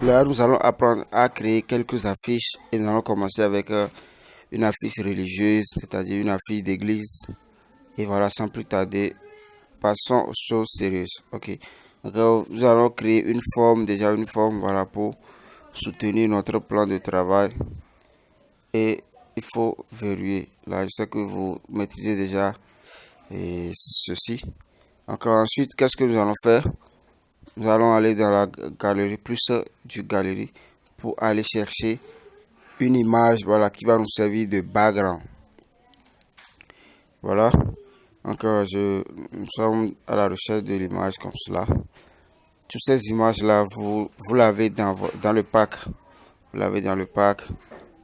Là, nous allons apprendre à créer quelques affiches et nous allons commencer avec une affiche religieuse, c'est-à-dire une affiche d'église. Et voilà, sans plus tarder, passons aux choses sérieuses. Ok. Donc, nous allons créer une forme, déjà une forme, voilà, pour soutenir notre plan de travail. Et il faut verrouiller. Là, je sais que vous maîtrisez déjà ceci. Donc, ensuite, qu'est-ce que nous allons faire? Nous allons aller dans la galerie, plus du galerie, pour aller chercher une image, voilà, qui va nous servir de background. Voilà. Donc, nous sommes à la recherche de l'image comme cela. Toutes ces images-là, vous l'avez dans le pack. Vous l'avez dans le pack. Vous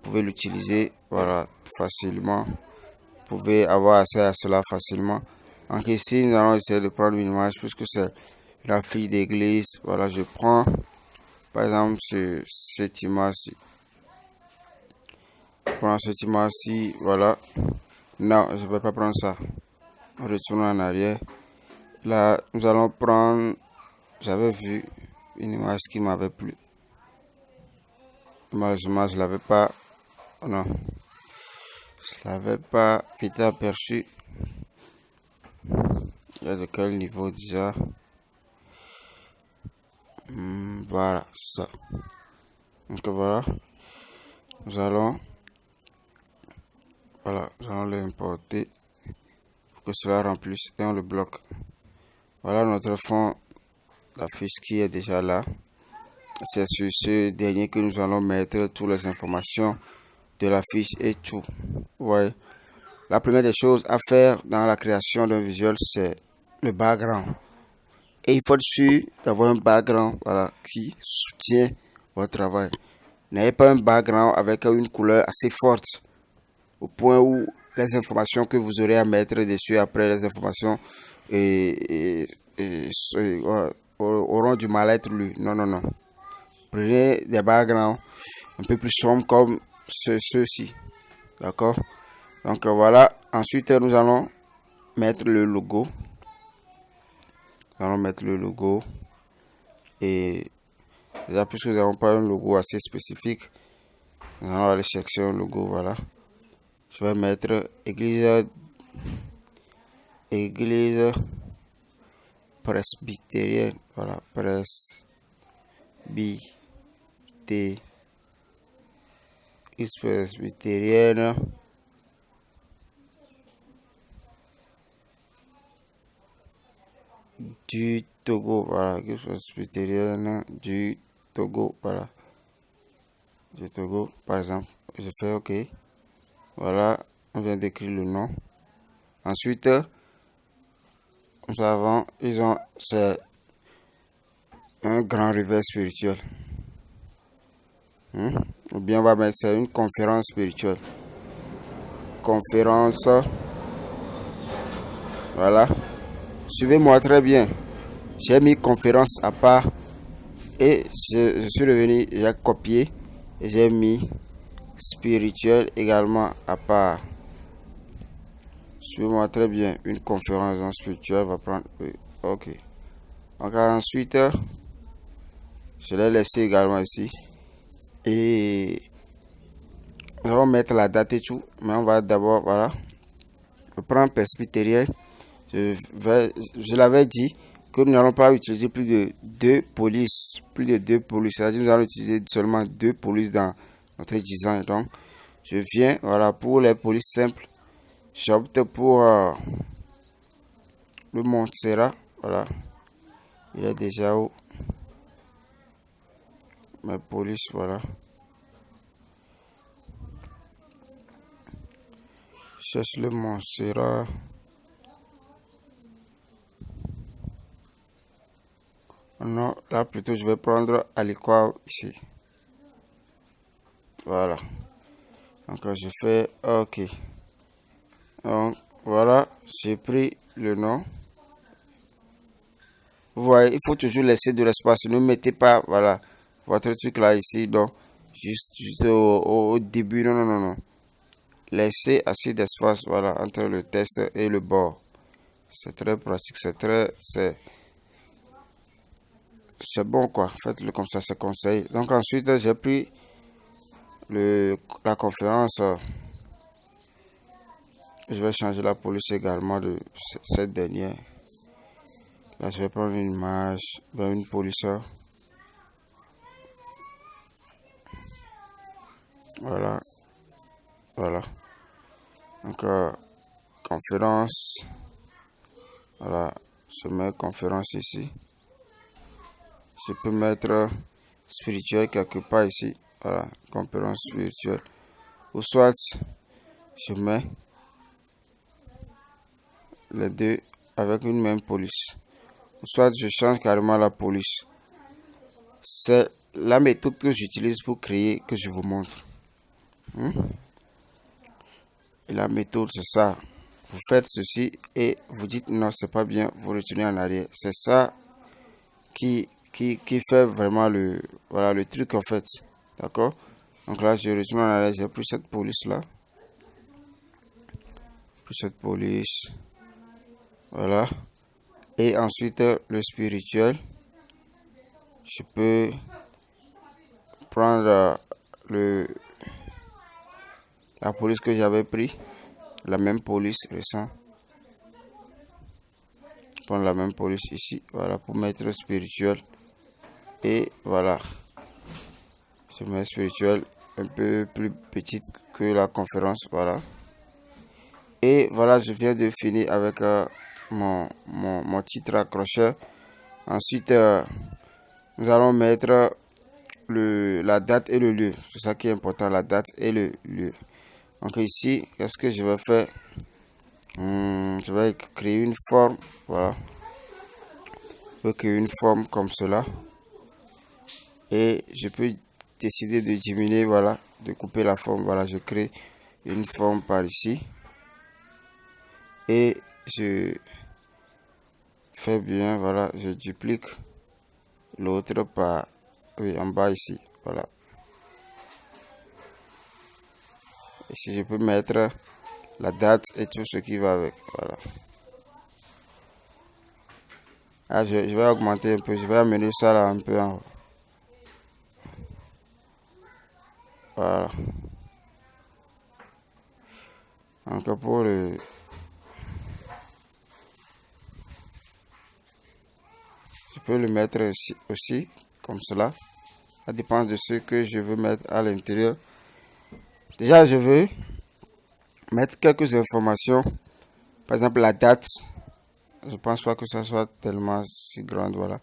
pouvez l'utiliser, voilà, facilement. Vous pouvez avoir accès à cela facilement. Donc ici, nous allons essayer de prendre une image puisque c'est la fille d'église. Voilà, je prends par exemple cette image-ci. Je prends cette image-ci, voilà. Non, je ne vais pas prendre ça. Retournons en arrière. Là, nous allons prendre. J'avais vu une image qui m'avait plu. Malheureusement, je ne l'avais pas. Non, je ne l'avais pas vite aperçu. Il y a de quel niveau déjà? Voilà, c'est ça. Donc voilà, nous allons, nous allons l'importer pour que cela remplisse et on le bloque. Voilà notre fond d'affiche qui est déjà là. C'est sur ce dernier que nous allons mettre toutes les informations de la fiche et tout. Ouais. La première des choses à faire dans la création d'un visuel, c'est le background. Et il faut être sûr d'avoir un background, voilà, qui soutient votre travail. N'ayez pas un background avec une couleur assez forte, au point où les informations que vous aurez à mettre dessus après, les informations auront du mal à être lues. Non, non, non. Prenez des backgrounds un peu plus sombres comme ceux-ci. D'accord? Donc voilà. Ensuite, nous allons mettre le logo. Nous allons mettre le logo. Et déjà, puisque nous n'avons pas un logo assez spécifique, nous allons aller chercher un logo. Voilà. Je vais mettre église presbytérienne. Voilà. Presbytérienne du Togo. Voilà. Presbytérienne du Togo. Voilà. Du Togo, par exemple. Je fais OK. Voilà. On vient d'écrire le nom. Ensuite, nous avons, c'est un grand réveil spirituel. Ou bien on va mettre, c'est une conférence spirituelle. Conférence. Voilà. Suivez-moi très bien. J'ai mis conférence à part. Et je suis revenu, j'ai copié. Et j'ai mis spirituel également à part. Suivez-moi très bien. Une conférence spirituelle va prendre. OK. Donc ensuite, je l'ai laissé également ici. Et nous allons mettre la date et tout. Mais on va d'abord, voilà. Je prends presbytérien. Je l'avais dit que nous n'allons pas utiliser plus de deux polices. Plus de deux polices. C'est-à-dire que nous allons utiliser seulement deux polices dans notre design. Donc, je viens, voilà, pour les polices simples. J'opte pour le Montserrat. Voilà. Il est déjà où? Mes polices, voilà. Je cherche le Montserrat. Non, là plutôt je vais prendre Aliquot ici. Voilà. Donc je fais OK. Donc voilà, j'ai pris le nom. Vous voyez, il faut toujours laisser de l'espace. Ne mettez pas, voilà, votre truc là ici. Donc juste au début. Non, non, non, non. Laissez assez d'espace, voilà, entre le texte et le bord. C'est très pratique, c'est c'est bon quoi. Faites-le comme ça, c'est conseil. Donc ensuite, j'ai pris la conférence. Je vais changer la police également de cette dernière. Là, je vais prendre une image vers une police. Voilà, voilà. Donc, conférence. Voilà, je mets conférence ici. Je peux mettre spirituel quelque part ici. Voilà, conférence spirituelle. Ou soit, je mets les deux avec une même police. Ou soit, je change carrément la police. C'est la méthode que j'utilise pour créer que je vous montre. Et la méthode, c'est ça. Vous faites ceci et vous dites non, c'est pas bien, vous retournez en arrière. C'est ça qui fait vraiment le truc en fait. D'accord? Donc là, je retourne en arrière. J'ai pris cette police là. Voilà. Et ensuite, le spirituel. Je peux prendre la police que j'avais pris. La même police récente. Prendre la même police ici. Voilà, pour mettre spirituel. Et voilà. Je mets spirituel un peu plus petite que la conférence. Voilà. Et voilà, je viens de finir avec mon titre accrocheur. Ensuite, nous allons mettre la date et le lieu. C'est ça qui est important, la date et le lieu. Donc ici, qu'est-ce que je vais faire? Je vais créer une forme. Voilà. Je peux créer une forme comme cela. Et je peux décider de diminuer, voilà, de couper la forme. Voilà, je crée une forme par ici. Et je fais bien, voilà, je duplique l'autre par en bas ici. Voilà. Ici, je peux mettre la date et tout ce qui va avec. Voilà. Ah, je vais augmenter un peu. Je vais amener ça là un peu en haut. Voilà. Encore pour le... Je peux le mettre aussi comme cela. Ça dépend de ce que je veux mettre à l'intérieur. Déjà, je veux mettre quelques informations. Par exemple, la date. Je pense pas que ça soit tellement si grande. Voilà.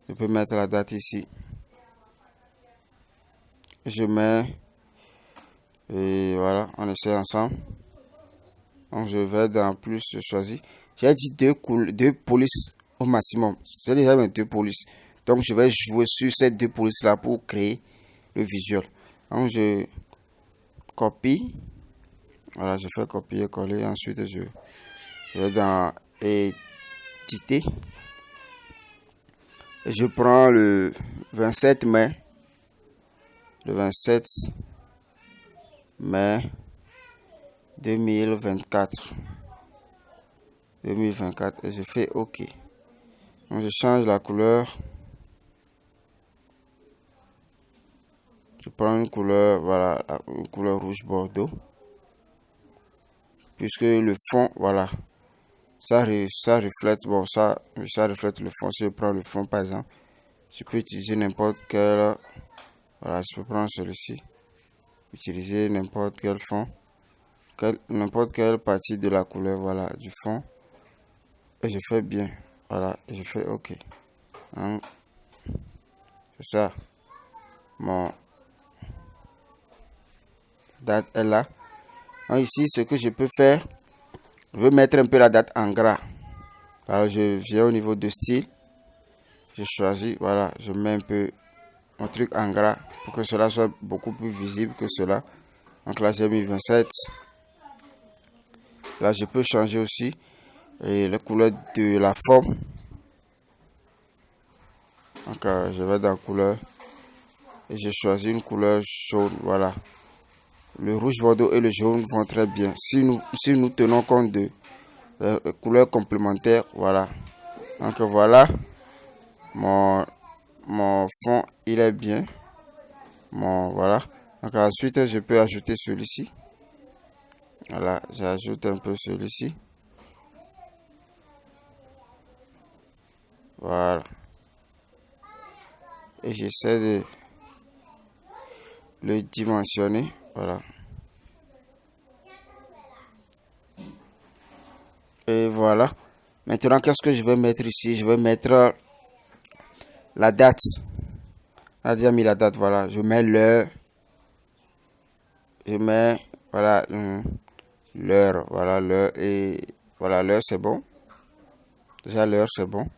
Je peux mettre la date ici. Je mets. Et voilà, on essaie ensemble. Donc, je vais dans plus, je choisis. J'ai dit deux polices au maximum. C'est déjà mes deux polices. Donc, je vais jouer sur ces deux polices-là pour créer le visuel. Donc, je copie. Voilà, je fais copier-coller. Ensuite, je vais dans éditer. Et je prends le 27 mai. Le 27 mai 2024. Et je fais OK. Donc, je change la couleur. Je prends une couleur, voilà, une couleur rouge bordeaux. Puisque le fond, voilà, ça reflète, bon, ça reflète le fond. Si je prends le fond, par exemple, je peux utiliser n'importe quel, voilà, je peux prendre celui-ci, utiliser n'importe quel fond, n'importe quelle partie de la couleur, voilà, du fond. Et je fais bien, voilà, et je fais OK. Hein? C'est ça. Mon date est là. Donc ici, ce que je peux faire, je veux mettre un peu la date en gras. Alors, je viens au niveau de style. Je choisis, voilà, je mets un peu mon truc en gras pour que cela soit beaucoup plus visible que cela. Donc là, j'ai mis 27. Là, je peux changer aussi la couleur de la forme. Donc, je vais dans couleur et je choisis une couleur jaune, voilà. Le rouge bordeaux et le jaune vont très bien. Si nous tenons compte de couleurs complémentaires, voilà. Donc voilà mon mon fond, il est bien. Voilà. Donc ensuite, je peux ajouter celui-ci. Voilà, j'ajoute un peu celui-ci. Voilà. Et j'essaie de le dimensionner. Voilà. Et voilà. Maintenant, qu'est-ce que je vais mettre ici? Je vais mettre la date. On a déjà mis la date, voilà. Je mets l'heure. Je mets, voilà, l'heure. Voilà, l'heure. Et voilà, l'heure, c'est bon. Déjà, l'heure, c'est bon.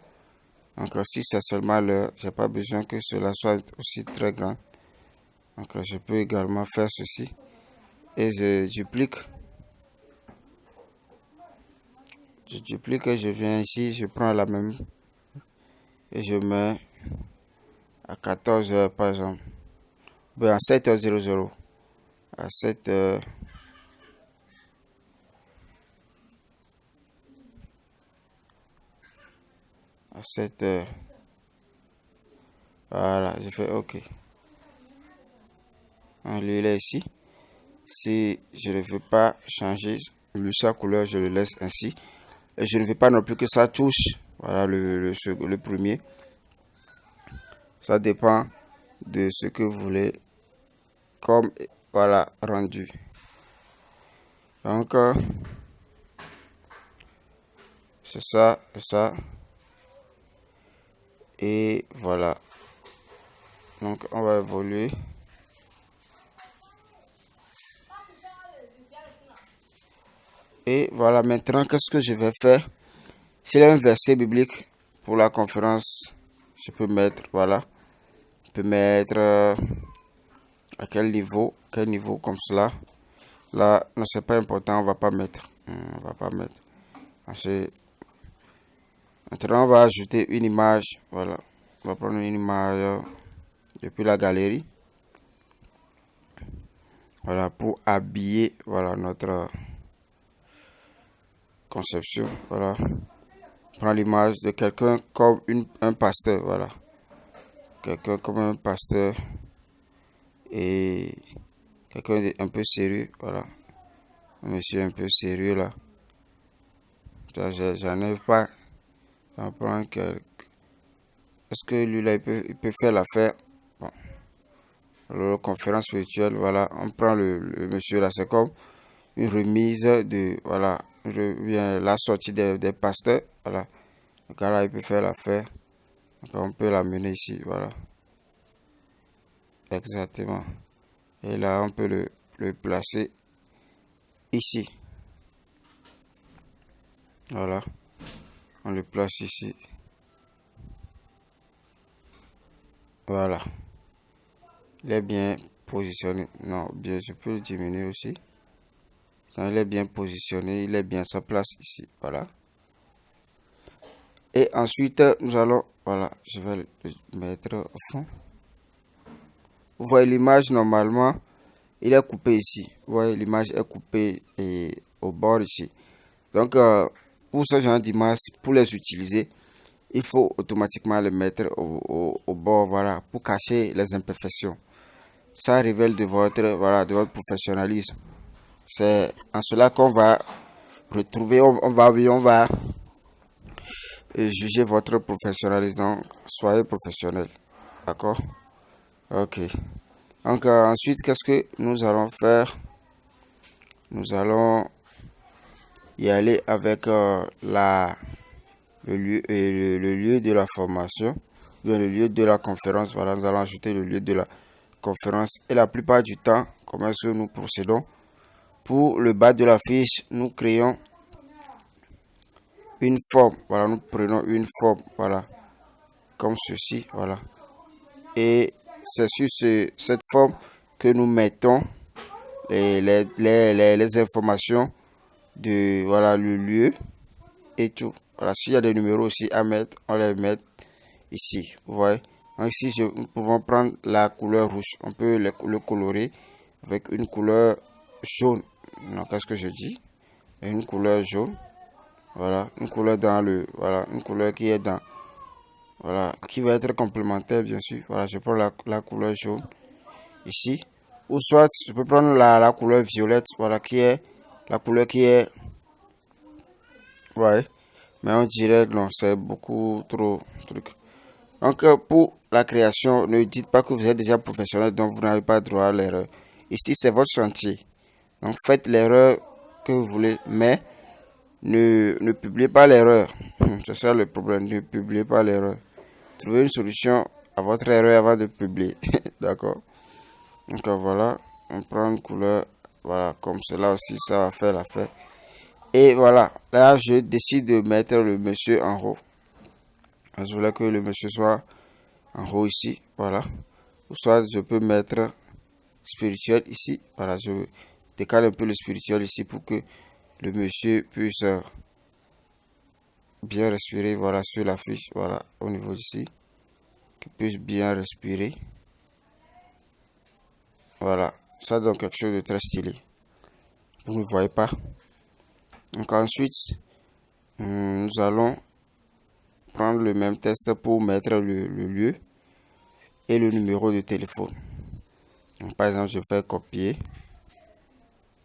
Donc, si c'est seulement l'heure, j'ai pas besoin que cela soit aussi très grand. Donc, je peux également faire ceci. Et je duplique. Je duplique et je viens ici. Je prends la même. Et je mets à 14 heures, par exemple. Ben, à 7h00. À 7h. À 7h. Voilà, je fais OK. Lui, il est ici. Si je ne veux pas changer sa couleur, je le laisse ainsi. Et je ne veux pas non plus que ça touche. Voilà le premier. Ça dépend de ce que vous voulez comme voilà rendu. Donc c'est ça. Et voilà. Donc on va évoluer. Et voilà, maintenant, qu'est-ce que je vais faire? S'il y a un verset biblique pour la conférence, je peux mettre, voilà. Je peux mettre à quel niveau comme cela. Là, non, c'est pas important, on va pas mettre. On va pas mettre. Maintenant, on va ajouter une image, voilà. On va prendre une image depuis la galerie. Voilà, pour habiller, voilà, notre conception, voilà. Prends l'image de quelqu'un comme un pasteur, voilà. Quelqu'un comme un pasteur et quelqu'un d'un peu sérieux, voilà. Un monsieur un peu sérieux là. J'en pas. J'en prends est-ce que lui là il peut faire l'affaire? Bon. Alors, conférence spirituelle, voilà. On prend le monsieur là, c'est comme une remise de, voilà, bien la sortie des pasteurs, voilà. Donc là, il peut faire l'affaire. Donc on peut l'amener ici, voilà. Exactement. Et là, on peut le placer ici. Voilà. On le place ici. Voilà. Il est bien positionné. Non, bien, je peux le diminuer aussi. Quand il est bien positionné, il est bien sa place ici. Voilà. Et ensuite, nous allons, voilà, je vais le mettre au fond. Vous voyez l'image normalement, il est coupé ici. Vous voyez l'image est coupée et au bord ici. Donc, pour ce genre d'image, pour les utiliser, il faut automatiquement le mettre au bord, voilà, pour cacher les imperfections. Ça révèle voilà, de votre professionnalisme. C'est en cela qu'on va retrouver, on va juger votre professionnalisme. Donc, soyez professionnel. D'accord? Ok. Donc, ensuite, qu'est-ce que nous allons faire? Nous allons y aller avec le lieu de la formation, bien le lieu de la conférence. Voilà, nous allons ajouter le lieu de la conférence. Et la plupart du temps, comment est-ce que nous procédons? Pour le bas de la fiche, nous créons une forme. Voilà, nous prenons une forme. Voilà, comme ceci. Voilà. Et c'est sur cette forme que nous mettons les informations de voilà, le lieu et tout. Voilà, s'il y a des numéros aussi à mettre, on les met ici. Vous voyez. Donc ici, nous pouvons prendre la couleur rouge. On peut le colorer avec une couleur jaune. Non, qu'est-ce que je dis? Une couleur jaune. Voilà, une couleur dans voilà, une couleur qui est dans Voilà, qui va être complémentaire, bien sûr. Voilà, je prends la couleur jaune ici. Ou soit, je peux prendre la couleur violette, voilà, qui est la couleur qui est... Ouais, mais on dirait que non, c'est beaucoup trop truc. Donc, pour la création, ne dites pas que vous êtes déjà professionnel, donc vous n'avez pas droit à l'erreur. Ici, c'est votre chantier. Donc, faites l'erreur que vous voulez, mais ne publiez pas l'erreur. C'est ça le problème, ne publiez pas l'erreur. Trouvez une solution à votre erreur avant de publier. D'accord? Donc, voilà, on prend une couleur, voilà, comme cela aussi, ça va faire l'affaire. Et voilà, là, je décide de mettre le monsieur en haut. Je voulais que le monsieur soit en haut ici, voilà. Ou soit je peux mettre spirituel ici, voilà, je décale un peu le spirituel ici pour que le monsieur puisse bien respirer, voilà, sur la fiche, voilà, au niveau d'ici, qu'il puisse bien respirer, voilà, ça donne quelque chose de très stylé, vous ne voyez pas. Donc ensuite, nous allons prendre le même test pour mettre le lieu et le numéro de téléphone. Donc, par exemple, je fais copier,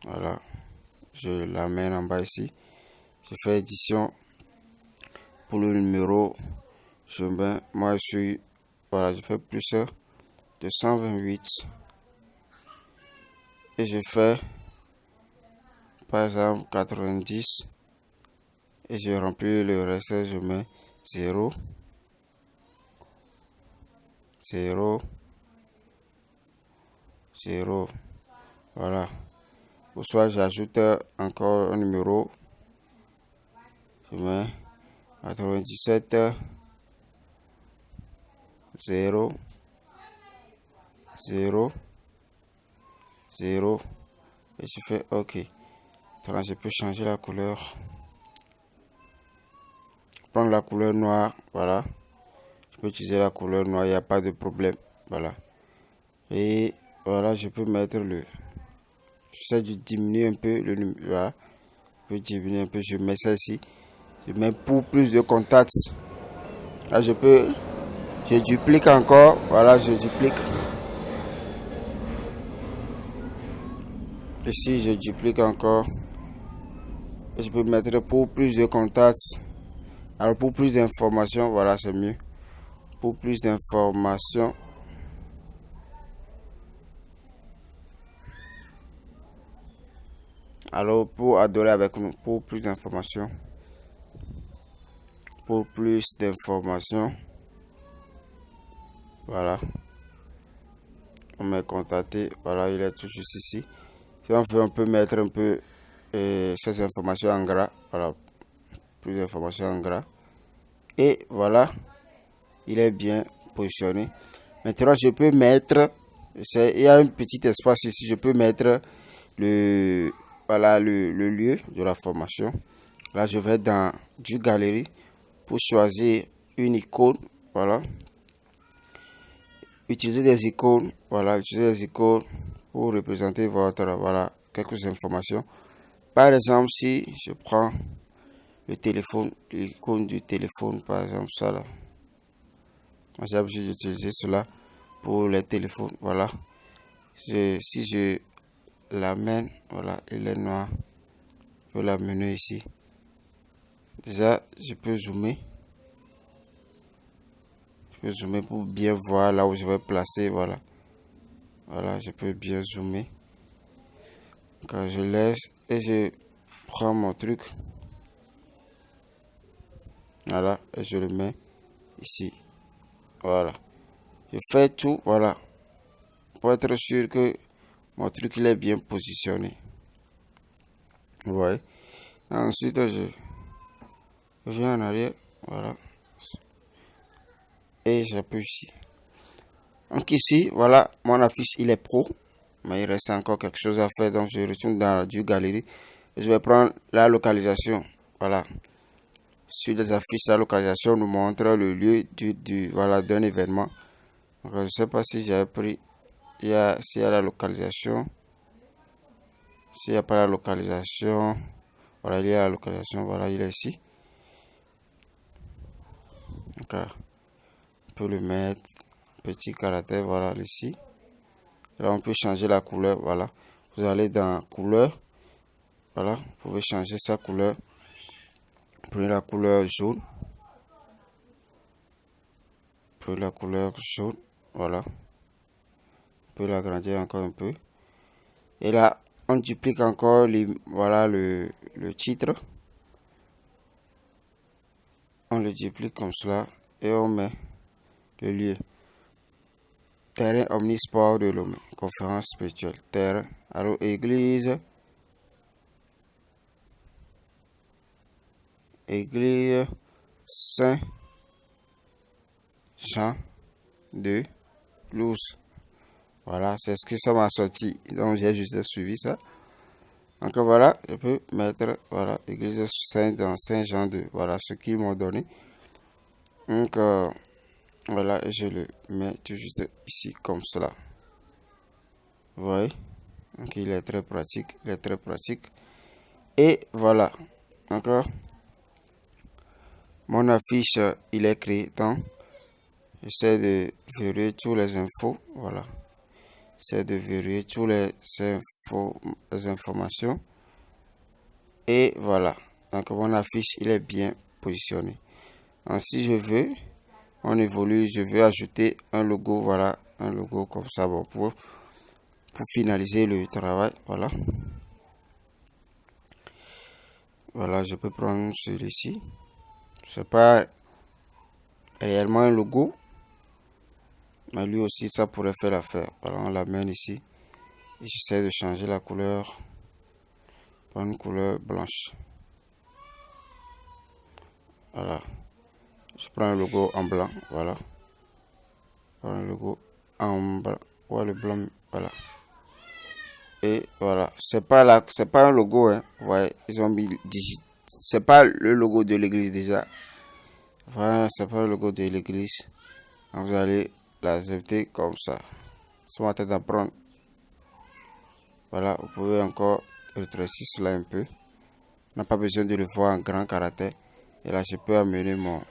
voilà, je l'amène en bas ici, je fais édition. Pour le numéro, je mets, moi je suis, voilà, je fais plus de 128 et je fais par exemple 90 et je remplis le reste, je mets 0, 0, 0, voilà. Ou soit j'ajoute encore un numéro, je mets 97, 0, 0, 0 et je fais OK. Maintenant, je peux changer la couleur. Prendre la couleur noire, voilà. Je peux utiliser la couleur noire, il n'y a pas de problème, voilà. Et voilà, je peux mettre le... J'essaie de diminuer un peu le numéro, voilà. Je peux diminuer un peu, je mets ça ici. Je mets pour plus de contacts. Là, je duplique encore, voilà, je duplique. Ici, je duplique encore. Et je peux mettre pour plus de contacts. Alors, pour plus d'informations, voilà, c'est mieux. Pour plus d'informations, alors pour adorer avec nous, pour plus d'informations, voilà, on m'a contacté, voilà, il est tout juste ici. Si on veut, on peut mettre un peu ces informations en gras, voilà, plus d'informations en gras. Et voilà, il est bien positionné. Maintenant, je peux mettre, il y a un petit espace ici, je peux mettre le, voilà, le lieu de la formation. Là, je vais dans du galerie pour choisir une icône, voilà. Utiliser des icônes, voilà, utiliser des icônes pour représenter votre, voilà, quelques informations. Par exemple, si je prends le téléphone, l'icône du téléphone, par exemple, ça là. J'ai l'habitude d'utiliser cela pour les téléphones, voilà. Si je l'amène, voilà, il est noir. Je vais l'amener ici. Déjà, je peux zoomer. Je peux zoomer pour bien voir là où je vais placer, voilà. Voilà, je peux bien zoomer. Quand je laisse et je prends mon truc, voilà, et je le mets ici, voilà. Je fais tout, voilà, pour être sûr que mon truc il est bien positionné. Vous voyez. Ensuite, je viens en arrière, voilà, et j'appuie ici. Donc ici, voilà, mon affiche il est pro, mais il reste encore quelque chose à faire, donc je retourne dans du galerie. Je vais prendre la localisation, voilà. Sur les affiches, la localisation nous montre le lieu voilà, d'un événement. Donc, je ne sais pas si j'ai pris, s'il y a la localisation. S'il n'y a pas la localisation, voilà, il y a la localisation, voilà, il est ici. Okay. peut le mettre, petit caractère, voilà, ici. Là, on peut changer la couleur, voilà. Vous allez dans couleur, voilà, vous pouvez changer sa couleur. Prenez la couleur jaune. Prenez la couleur jaune, voilà. On peut l'agrandir encore un peu. Et là, on duplique encore voilà, le titre. On le duplique comme cela et on met le lieu. Terrain omnisport de l'homme. Conférence spirituelle. Terrain. Alors, église. Église Saint-Jean de Luz. Voilà, c'est ce que ça m'a sorti. Donc, j'ai juste suivi ça. Donc, voilà, je peux mettre, voilà, église Saint-Jean de, voilà, ce qu'ils m'ont donné. Donc, voilà, je le mets tout juste ici, comme cela. Vous voyez? Donc, il est très pratique, il est très pratique. Et voilà, encore. Mon affiche, il est créé. Donc, j'essaie de verrouiller tous les infos. Voilà. J'essaie de verrouiller tous les informations. Et voilà. Donc, mon affiche, il est bien positionné. Donc, si je veux, on évolue. Je veux ajouter un logo. Voilà. Un logo comme ça. Bon, pour finaliser le travail. Voilà. Voilà, je peux prendre celui-ci. C'est pas réellement un logo. Mais lui aussi, ça pourrait faire l'affaire. Voilà, on l'amène ici. Et j'essaie de changer la couleur par une couleur blanche. Voilà. Je prends un logo en blanc. Voilà. Je prends un logo en blanc. Ouais, le blanc. Voilà. Et voilà. C'est pas un logo, hein. Ouais, ils ont mis c'est pas le logo de l'église déjà. Voilà, c'est pas le logo de l'église. Donc, vous allez l'accepter comme ça. C'est ma tête d'apprendre. Voilà, vous pouvez encore rétrécir cela un peu. On n'a pas besoin de le voir en grand caractère. Et là, je peux amener mon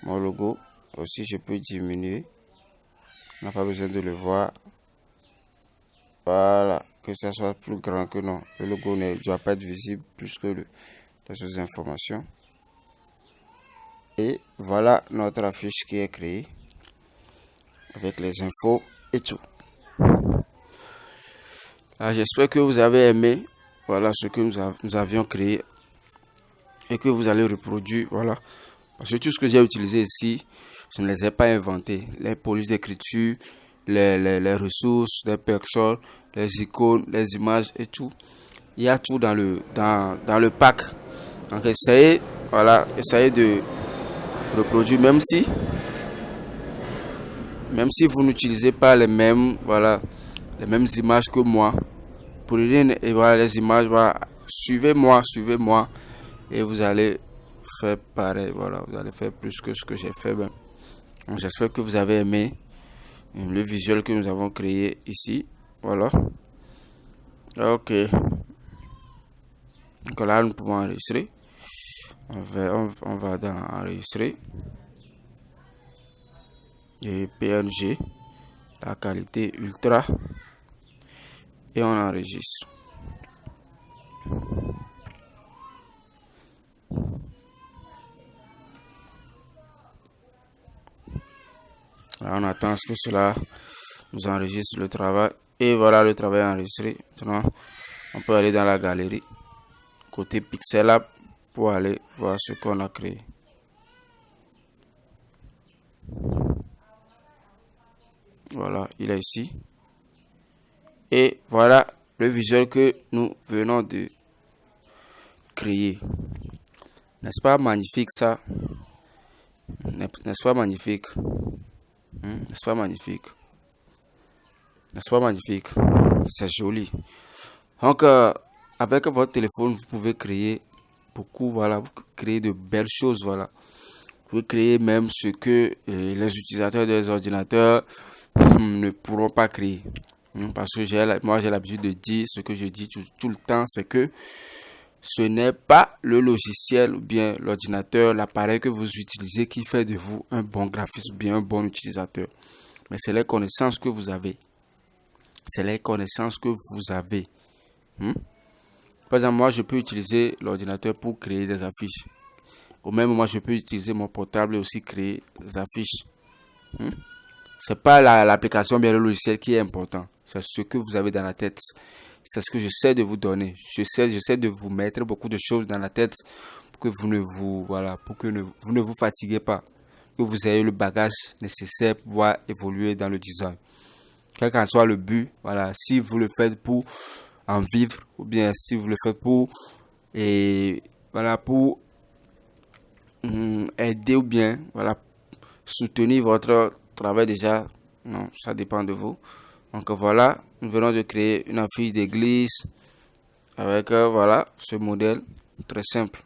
logo. Aussi, je peux diminuer. On n'a pas besoin de le voir. Voilà, que ça soit plus grand que non. Le logo ne doit pas être visible plus que les autres informations. Et voilà notre affiche qui est créée. Avec les infos et tout. J'espère que vous avez aimé, voilà, ce que nous avions créé et que vous allez reproduire, voilà. Parce que tout ce que j'ai utilisé ici, je ne les ai pas inventés. Les polices d'écriture, les ressources, les personnes, les icônes, les images et tout. Il y a tout dans le pack. Donc essayez de reproduire, même si vous n'utilisez pas les mêmes images que moi. Prenez et voilà les images, voilà. Suivez-moi et vous allez faire pareil, voilà, vous allez faire plus que ce que j'ai fait. Donc, j'espère que vous avez aimé le visuel que nous avons créé ici, voilà. Ok, donc là nous pouvons enregistrer. On va dans enregistrer et PNG, la qualité ultra, et on enregistre. Là, on attend ce que cela nous enregistre le travail. Et voilà le travail enregistré. Maintenant, on peut aller dans la galerie, côté Pixel Lab, pour aller voir ce qu'on a créé. Voilà, il est ici. Et voilà le visuel que nous venons de créer. N'est-ce pas magnifique ça? N'est-ce pas magnifique? N'est-ce pas magnifique? N'est-ce pas magnifique? C'est joli. Donc, avec votre téléphone, vous pouvez créer beaucoup, voilà, vous créer de belles choses, voilà. Vous pouvez créer même ce que les utilisateurs des ordinateurs ne pourront pas créer. Parce que moi, j'ai l'habitude de dire, ce que je dis tout le temps, c'est que Ce n'est pas le logiciel ou bien l'ordinateur, l'appareil que vous utilisez qui fait de vous un bon graphiste ou bien un bon utilisateur. Mais c'est les connaissances que vous avez. C'est les connaissances que vous avez. Par exemple, moi, je peux utiliser l'ordinateur pour créer des affiches. Au même moment, je peux utiliser mon portable et aussi créer des affiches. C'est pas l'application, bien le logiciel qui est important. C'est ce que vous avez dans la tête. C'est ce que j'essaie de vous donner. J'essaie de vous mettre beaucoup de choses dans la tête pour que vous ne vous, voilà, pour que vous ne vous fatiguez pas. Que vous ayez le bagage nécessaire pour pouvoir évoluer dans le design. Quel qu'en soit le but, voilà, si vous le faites pour en vivre, ou bien si vous le faites pour, et voilà, pour aider ou bien, voilà, soutenir votre travail déjà, non, ça dépend de vous. Donc voilà, nous venons de créer une affiche d'église avec voilà ce modèle très simple.